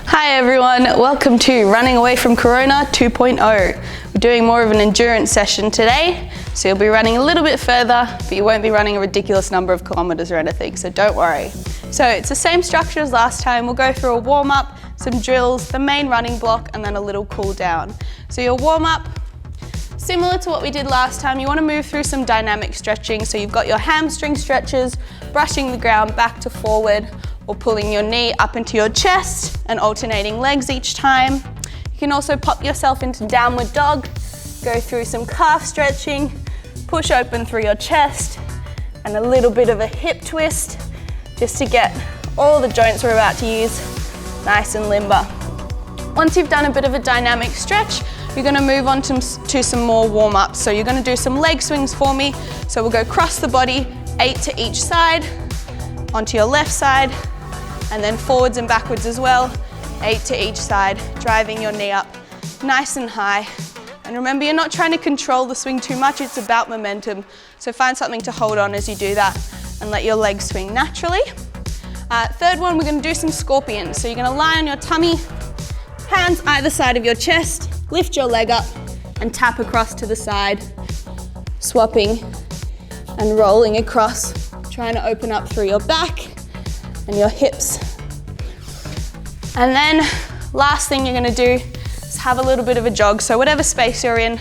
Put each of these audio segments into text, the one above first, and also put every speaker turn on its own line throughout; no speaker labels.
Hi everyone, welcome to Running Away from Corona 2.0. We're doing more of an endurance session today, so you'll be running a little bit further, but you won't be running a ridiculous number of kilometers or anything, so don't worry. So it's the same structure as last time. We'll go through a warm-up, some drills, the main running block, and then a little cool down. So your warm-up, similar to what we did last time, you want to move through some dynamic stretching. So you've got your hamstring stretches, brushing the ground back to forward, or pulling your knee up into your chest and alternating legs each time. You can also pop yourself into downward dog, go through some calf stretching, push open through your chest, and a little bit of a hip twist, just to get all the joints we're about to use nice and limber. Once you've done a bit of a dynamic stretch, you're gonna move on to some more warm-ups. So you're gonna do some leg swings for me. So we'll go cross the body, 8 to each side, onto your left side, and then forwards and backwards as well, 8 to each side, driving your knee up nice and high. And remember, you're not trying to control the swing too much, it's about momentum. So find something to hold on as you do that and let your legs swing naturally. Third one, we're gonna do some scorpions. So you're gonna lie on your tummy, hands either side of your chest, lift your leg up and tap across to the side, swapping and rolling across, trying to open up through your back and your hips. And then last thing you're gonna do is have a little bit of a jog. So whatever space you're in,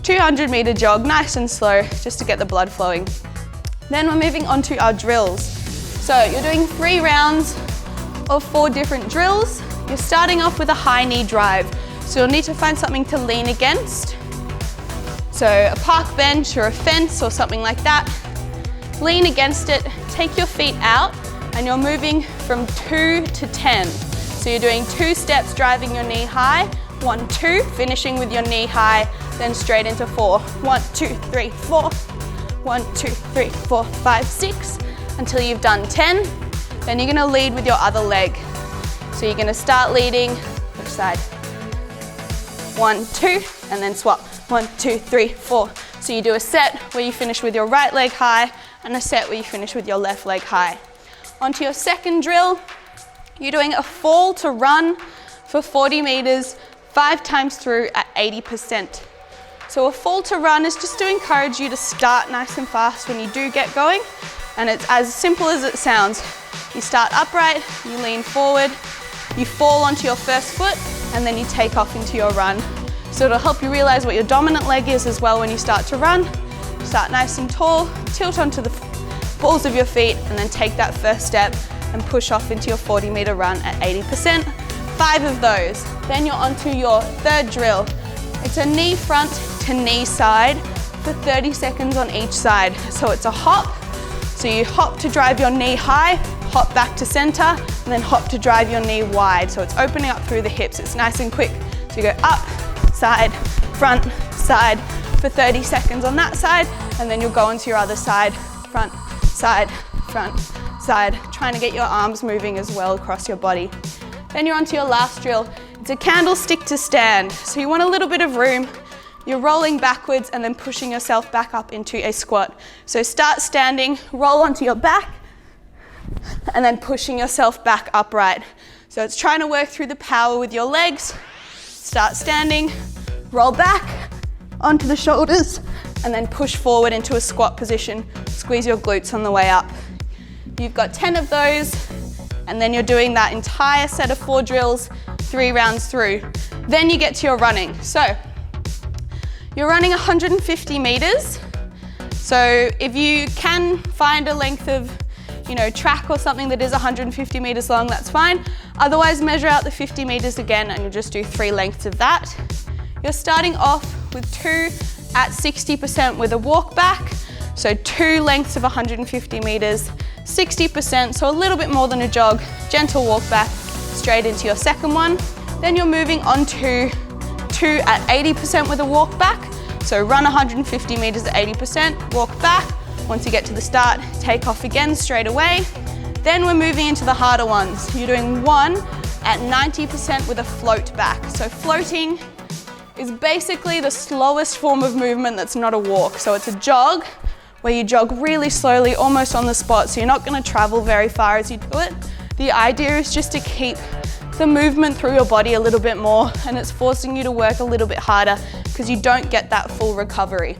200-meter jog, nice and slow, just to get the blood flowing. Then we're moving on to our drills. So you're doing 3 rounds of 4 different drills. You're starting off with a high knee drive. So you'll need to find something to lean against. So a park bench or a fence or something like that. Lean against it, take your feet out, and you're moving from 2 to 10. So you're doing 2 steps, driving your knee high, 1, 2, finishing with your knee high, then straight into 4. 1, 2, 3, 4. 1, 2, 3, 4, 5, 6, until you've done 10. Then you're gonna lead with your other leg. So you're gonna start leading, which side? 1, 2, and then swap. 1, 2, 3, 4. So you do a set where you finish with your right leg high, and a set where you finish with your left leg high. Onto your second drill, you're doing a fall to run for 40 meters, 5 times through at 80%. So a fall to run is just to encourage you to start nice and fast when you do get going. And it's as simple as it sounds. You start upright, you lean forward, you fall onto your first foot, and then you take off into your run. So it'll help you realize what your dominant leg is as well when you start to run. Start nice and tall, tilt onto the balls of your feet, and then take that first step and push off into your 40-meter run at 80%. 5 of those. Then you're onto your third drill. It's a knee front to knee side for 30 seconds on each side. So it's a hop. So you hop to drive your knee high, hop back to center, and then hop to drive your knee wide. So it's opening up through the hips. It's nice and quick. So you go up, side, front, side for 30 seconds on that side, and then you'll go into your other side, front, side, trying to get your arms moving as well across your body. Then you're onto your last drill. It's a candlestick to stand. So you want a little bit of room. You're rolling backwards and then pushing yourself back up into a squat. So start standing, roll onto your back, and then pushing yourself back upright. So it's trying to work through the power with your legs. Start standing, roll back onto the shoulders, and then push forward into a squat position. Squeeze your glutes on the way up. You've got 10 of those, and then you're doing that entire set of 4 drills, 3 rounds through. Then you get to your running. So you're running 150 meters. So if you can find a length of track or something that is 150 meters long, that's fine. Otherwise, measure out the 50 meters again, and you'll just do 3 lengths of that. You're starting off with 2 at 60% with a walk back. So 2 lengths of 150 meters, 60%, so a little bit more than a jog, gentle walk back, straight into your second one. Then you're moving on to 2 at 80% with a walk back. So run 150 meters at 80%, walk back. Once you get to the start, take off again straight away. Then we're moving into the harder ones. You're doing 1 at 90% with a float back. So floating is basically the slowest form of movement that's not a walk. So it's a jog where you jog really slowly, almost on the spot. So you're not gonna travel very far as you do it. The idea is just to keep the movement through your body a little bit more, and it's forcing you to work a little bit harder because you don't get that full recovery.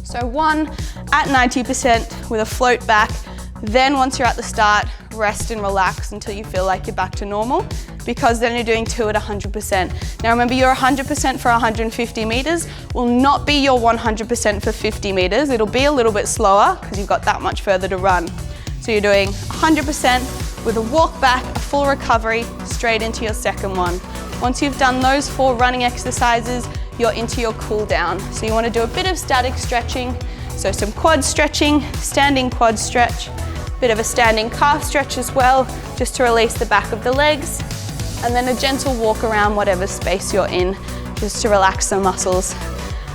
So 1 at 90% with a float back. Then once you're at the start, rest and relax until you feel like you're back to normal, because then you're doing 2 at 100%. Now remember, your 100% for 150 meters will not be your 100% for 50 meters. It'll be a little bit slower because you've got that much further to run. So you're doing 100% with a walk back, a full recovery, straight into your second one. Once you've done those 4 running exercises, you're into your cool down. So you want to do a bit of static stretching. So some quad stretching, standing quad stretch, bit of a standing calf stretch as well, just to release the back of the legs, and then a gentle walk around whatever space you're in, just to relax the muscles.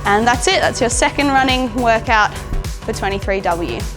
And that's it, that's your second running workout for 23W.